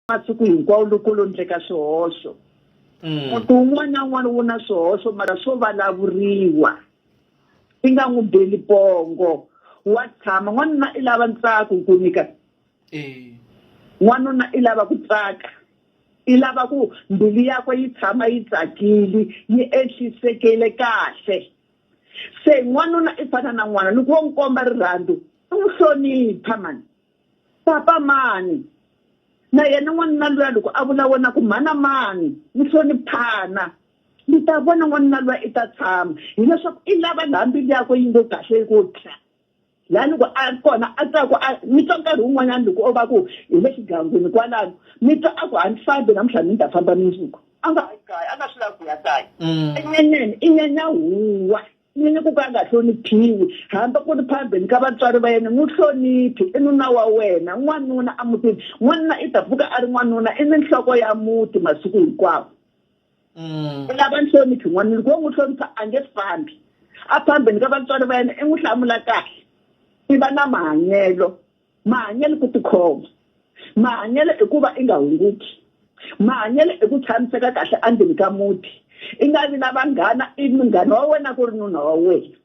masiku hinkwawo loko lo ndleka swihoxo muti wun'wana na wun'wana wu na swihoxo mara swo vulavuriwa i nga n'wi beli pongo wa tshama n'wanuna i lava ntsako Kwinika n'wanuna i lava ku tsaka i lava ku mbilu yakwe yi tshama yi tsakile yi ehlisekele kahle se n'wanuna i fana na n'wana loko wo n'wi komba rirhandzu u n'wi hlonipha mani papa mani na yena n'wanuna luya loko a vulavula ku mhana mani mi hloniphana mi ta vona n'wanuna luya i ta tshama hileswaku i lava laha mbilu yakwe yi ngo kahle ku thla laha loko a kona a ta ku mi twa nkarhi wun'wanyana loko o va ku hi le xigangwini kwalano mi twa a ku a ni fambi namuntlha ni ta famba mundzuku a nga hayi kaya a nga swi lavi ku ya kaya enyenyeni i nyenya huwa nyenya ku ka a nga hloniphiwi hamba ku ri phambeni ka vatswari va yena n'wi hloniphi i nuna wa wena n'wanuna a mutini n'wanuna i ta pfuka a ri n'wanuna i ni nhloko ya muti masiku hinkwawo i lava nhloniphi n'wanuna loko wo n'wi hlonipha a nge fambi a phambeni ka vatswari va yena i n'wi hlamula kahle i va na mahanyelo ku tikhoma mahanyelo i ku va i nga hunguti mahanyelo i ku tshamiseka kahle endzeni ka muti i nga vi na vanghana i munghana wa wena ku ri nuna wa wena